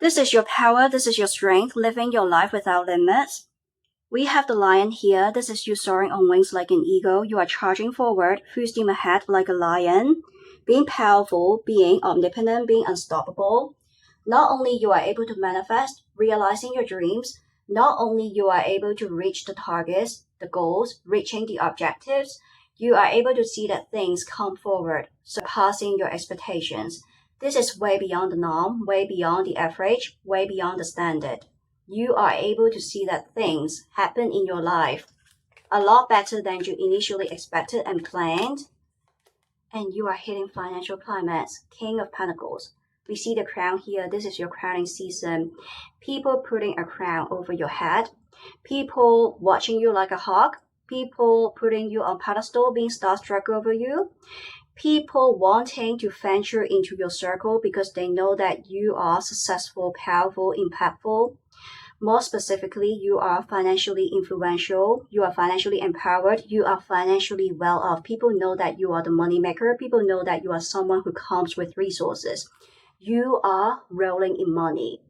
This is your power, this is your strength, living your life without limits. We have the lion here. This is you soaring on wings like an eagle. You are charging forward, full steam ahead like a lion. Being powerful, being omnipotent, being unstoppable. Not only you are able to manifest, realizing your dreams, not only you are able to reach the targets, the goals, reaching the objectives, you are able to see that things come forward, surpassing your expectations. This is way beyond the norm, way beyond the average, way beyond the standard. You are able to see that things happen in your life a lot better than you initially expected and planned. And you are hitting financial climax, King of Pentacles. We see the crown here. This is your crowning season. People putting a crown over your head. People watching you like a hawk. People putting you on pedestal, being starstruck over you. People wanting to venture into your circle because they know that you are successful, powerful, impactful. More specifically, you are financially influential, you are financially empowered, you are financially well off. People know that you are the money maker. People know that you are someone who comes with resources. You are rolling in money.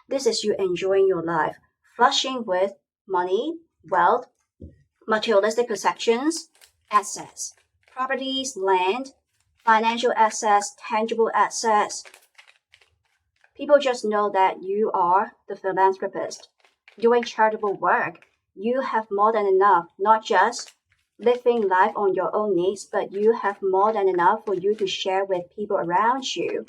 This is you enjoying your life, flushing with money, wealth, materialistic possessions, assets, properties, land, financial assets, tangible assets. People just know that you are the philanthropist doing charitable work. You have more than enough, not just living life on your own needs, but you have more than enough for you to share with people around you.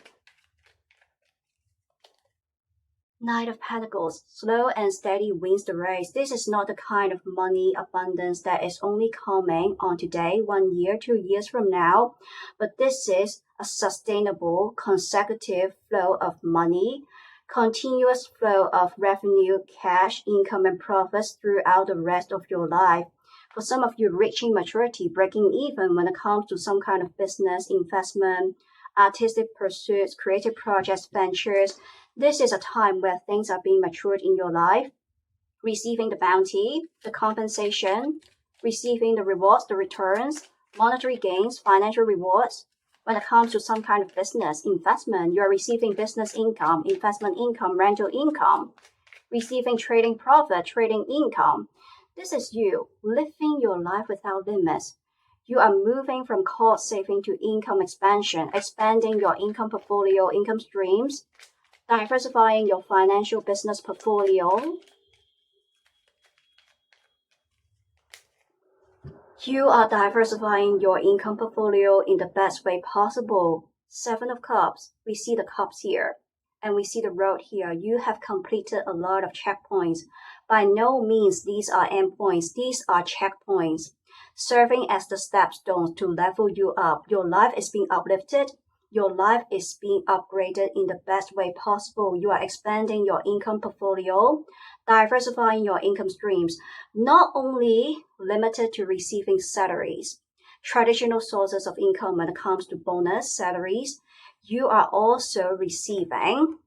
Knight of Pentacles, slow and steady wins the race. This is not the kind of money abundance that is only coming on today, 1 year, 2 years from now, but this is a sustainable, consecutive flow of money, continuous flow of revenue, cash, income, and profits throughout the rest of your life. For some of you, reaching maturity, breaking even when it comes to some kind of business, investment, artistic pursuits, creative projects, ventures. This is a time where things are being matured in your life, receiving the bounty, the compensation, receiving the rewards, the returns, monetary gains, financial rewards. When it comes to some kind of business, investment, you're receiving business income, investment income, rental income, receiving trading profit, trading income. This is you living your life without limits. You are moving from cost saving to income expansion, expanding your income portfolio, income streams, diversifying your financial business portfolio. You are diversifying your income portfolio in the best way possible. 7 of Cups. We see the cups here. And we see the road here. You have completed a lot of checkpoints. By no means these are endpoints. These are checkpoints, serving as the stepstones to level you up. Your life is being uplifted. Your life is being upgraded in the best way possible. You are expanding your income portfolio, diversifying your income streams, not only limited to receiving salaries, traditional sources of income when it comes to bonus, salaries. You are also receiving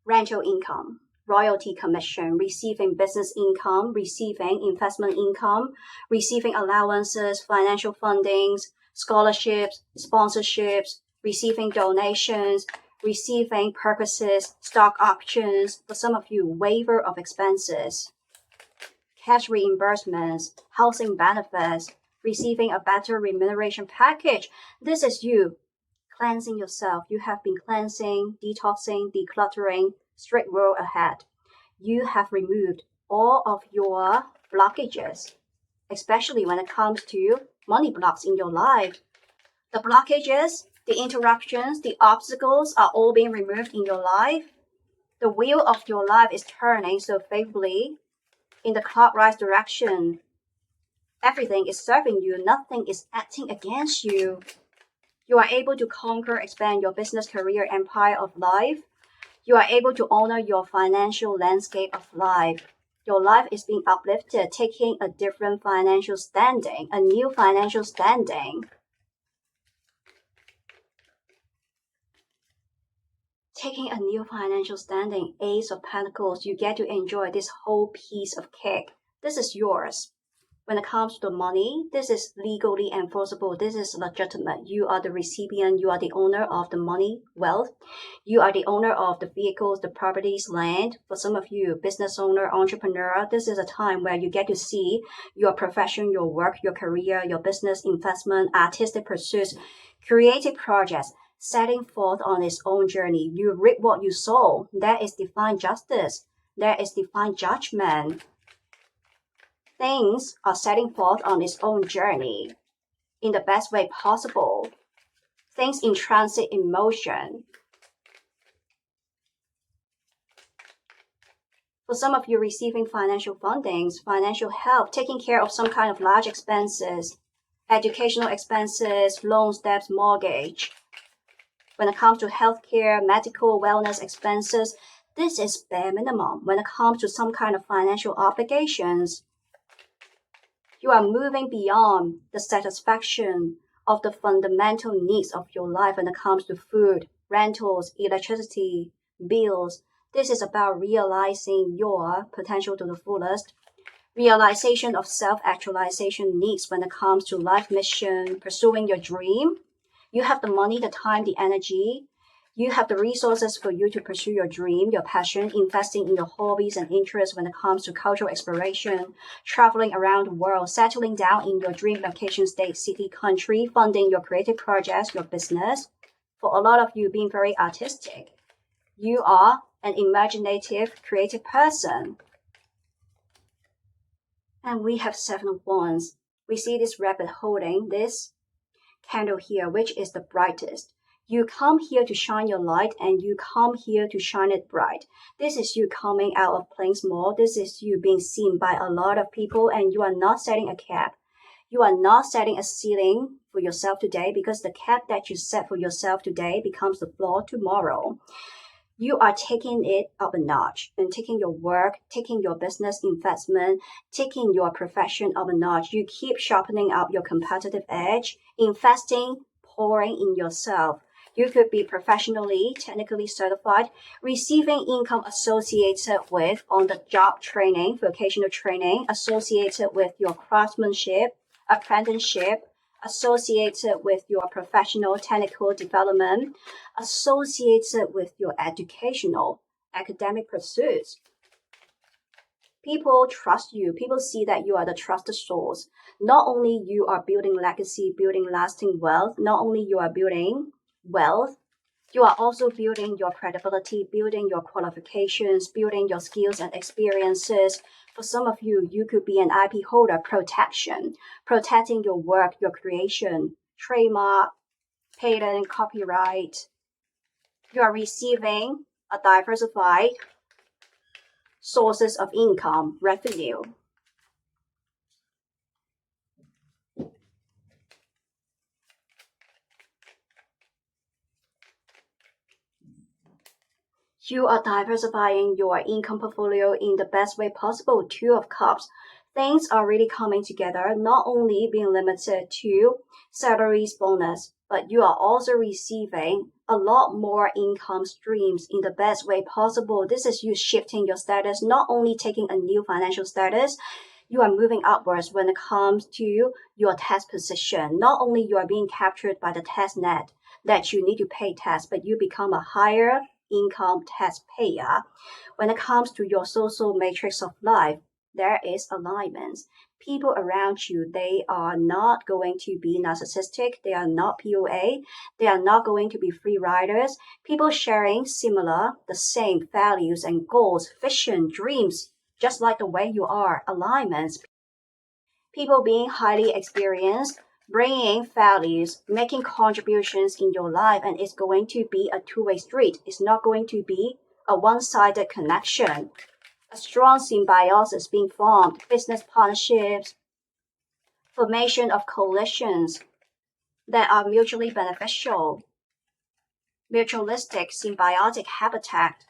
rental income, royalty commission, receiving business income, receiving investment income, receiving allowances, financial fundings, scholarships, sponsorships, receiving donations, receiving purchases, stock options, for some of you, waiver of expenses, cash reimbursements, housing benefits, receiving a better remuneration package. This is you cleansing yourself. You have been cleansing, detoxing, decluttering, straight road ahead. You have removed all of your blockages, especially when it comes to money blocks in your life. The blockages, the interruptions, the obstacles are all being removed in your life. The wheel of your life is turning so favorably in the clockwise direction. Everything is serving you. Nothing is acting against you. You are able to conquer, expand your business, career, empire of life. You are able to honor your financial landscape of life. Your life is being uplifted, taking a different financial standing, a new financial standing. Taking a new financial standing, Ace of Pentacles, you get to enjoy this whole piece of cake. This is yours. When it comes to the money, this is legally enforceable. This is legitimate. You are the recipient. You are the owner of the money, wealth. You are the owner of the vehicles, the properties, land. For some of you, business owner, entrepreneur, this is a time where you get to see your profession, your work, your career, your business, investment, artistic pursuits, creative projects, setting forth on its own journey. You reap what you sow. There is divine justice. There is divine judgment. Things are setting forth on its own journey in the best way possible. Things in transit in motion. For some of you receiving financial fundings, financial help, taking care of some kind of large expenses, educational expenses, loans, debts, mortgage. When it comes to healthcare, medical, wellness expenses, this is bare minimum. When it comes to some kind of financial obligations, you are moving beyond the satisfaction of the fundamental needs of your life when it comes to food, rentals, electricity, bills. This is about realizing your potential to the fullest. Realization of self-actualization needs when it comes to life mission, pursuing your dream. You have the money, the time, the energy. You have the resources for you to pursue your dream, your passion, investing in your hobbies and interests when it comes to cultural exploration, traveling around the world, settling down in your dream location, state, city, country, funding your creative projects, your business. For a lot of you being very artistic, you are an imaginative, creative person. And we have 7 of Wands. We see this rabbit holding this candle here, which is the brightest. You come here to shine your light and you come here to shine it bright. This is you coming out of playing small. This is you being seen by a lot of people and you are not setting a cap. You are not setting a ceiling for yourself today because the cap that you set for yourself today becomes the floor tomorrow. You are taking it up a notch and taking your work, taking your business investment, taking your profession up a notch. You keep sharpening up your competitive edge, investing, pouring in yourself. You could be professionally, technically certified, receiving income associated with on-the-job training, vocational training, associated with your craftsmanship, apprenticeship, associated with your professional technical development, associated with your educational academic pursuits. People trust you. People see that you are the trusted source. Not only you are building legacy, building lasting wealth, not only you are building wealth, you are also building your credibility, building your qualifications, building your skills and experiences. For some of you, you could be an IP holder, protecting your work, your creation, trademark, patent, copyright. You are receiving a diversified sources of income, revenue. You are diversifying your income portfolio in the best way possible. 2 of Cups. Things are really coming together, not only being limited to salaries, bonus, but you are also receiving a lot more income streams in the best way possible. This is you shifting your status, not only taking a new financial status, you are moving upwards when it comes to your tax position. Not only you are being captured by the tax net that you need to pay tax, but you become a higher income taxpayer. When it comes to your social matrix of life, there is alignment. People around you, they are not going to be narcissistic. They are not POA. They are not going to be free riders. People sharing similar, the same values and goals, vision, dreams, just like the way you are, alignments. People being highly experienced, bringing values, making contributions in your life, and it's going to be a two-way street. It's not going to be a one-sided connection. A strong symbiosis being formed, business partnerships, formation of coalitions that are mutually beneficial, mutualistic, symbiotic habitat.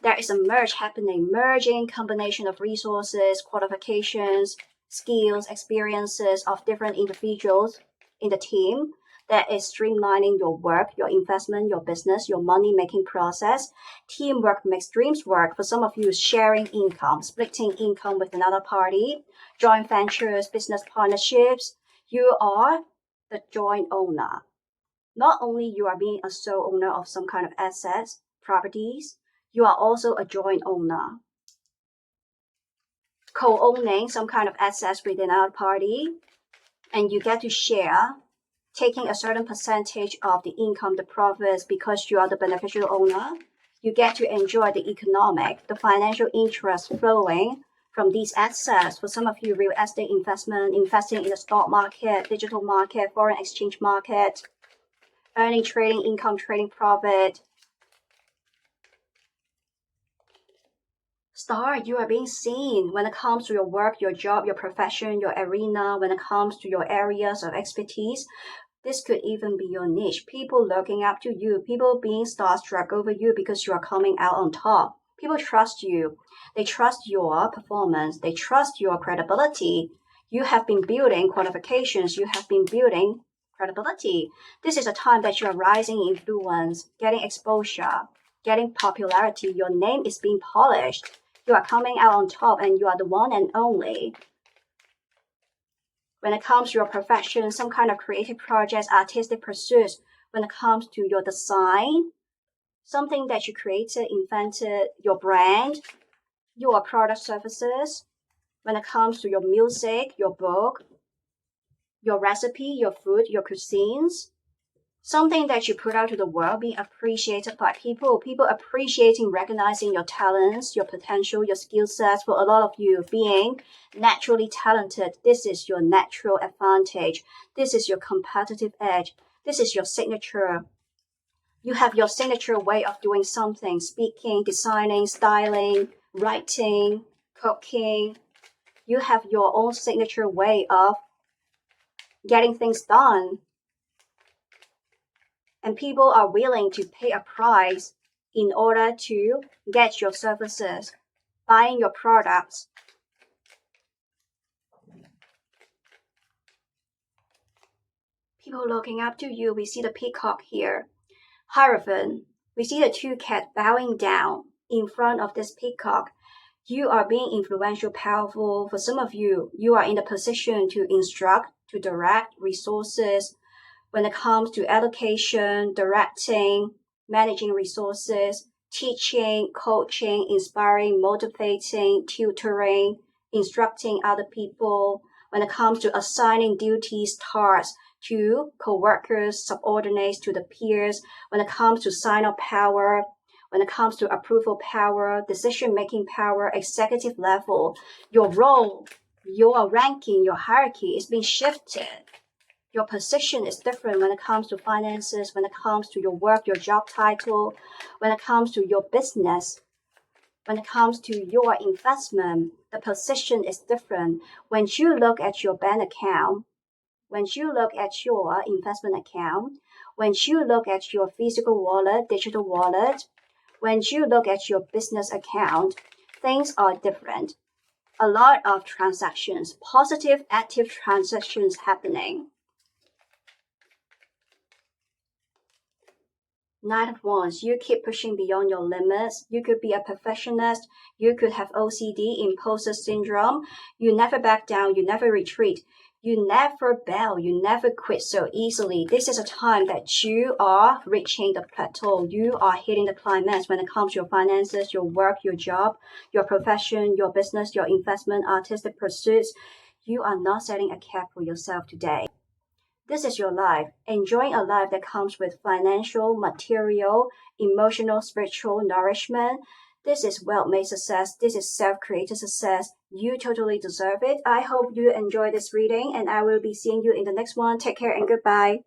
There is a merge happening, merging combination of resources, qualifications, skills, experiences of different individuals in the team that is streamlining your work, your investment, your business, your money-making process. Teamwork makes dreams work. For some of you, sharing income, splitting income with another party, joint ventures, business partnerships. You are the joint owner. Not only you are being a sole owner of some kind of assets, properties, you are also a joint owner. Co-owning some kind of assets with another party, and you get to share, taking a certain percentage of the income, the profits, because you are the beneficial owner. You get to enjoy the economic, the financial interest flowing from these assets. For some of you, real estate investment, investing in the stock market, digital market, foreign exchange market, earning trading income, trading profit. Star, you are being seen when it comes to your work, your job, your profession, your arena, when it comes to your areas of expertise. This could even be your niche. People looking up to you, people being starstruck over you because you are coming out on top. People trust you. They trust your performance. They trust your credibility. You have been building qualifications. You have been building credibility. This is a time that you are rising in influence, getting exposure, getting popularity. Your name is being polished. You are coming out on top and you are the one and only. When it comes to your profession, some kind of creative projects, artistic pursuits, when it comes to your design, something that you created, invented, your brand, your product services, when it comes to your music, your book, your recipe, your food, your cuisines, something that you put out to the world being appreciated by people appreciating, recognizing your talents, your potential, your skill sets. For a lot of you, being naturally talented, this is your natural advantage. This is your competitive edge. This is your signature. You have your signature way of doing something, speaking, designing, styling, writing, cooking. You have your own signature way of getting things done. And people are willing to pay a price in order to get your services, buying your products. People looking up to you. We see the peacock here. Hierophant. We see the two cats bowing down in front of this peacock. You are being influential, powerful. For some of you, you are in the position to instruct, to direct resources, when it comes to education, directing, managing resources, teaching, coaching, inspiring, motivating, tutoring, instructing other people, when it comes to assigning duties, tasks to co-workers, subordinates, to the peers, when it comes to sign-off power, when it comes to approval power, decision-making power, executive level, your role, your ranking, your hierarchy is being shifted. Your position is different when it comes to finances, when it comes to your work, your job title, when it comes to your business, when it comes to your investment. The position is different. When you look at your bank account, when you look at your investment account, when you look at your physical wallet, digital wallet, when you look at your business account, things are different. A lot of transactions, positive, active transactions happening. Knight of Wands, you keep pushing beyond your limits. You could be a perfectionist. You could have OCD, imposter syndrome. You never back down. You never retreat. You never bail. You never quit so easily. This is a time that you are reaching the plateau. You are hitting the climax when it comes to your finances, your work, your job, your profession, your business, your investment, artistic pursuits. You are not setting a cap for yourself today. This is your life, enjoying a life that comes with financial, material, emotional, spiritual nourishment. This is well-made success. This is self-created success. You totally deserve it. I hope you enjoyed this reading, and I will be seeing you in the next one. Take care and goodbye.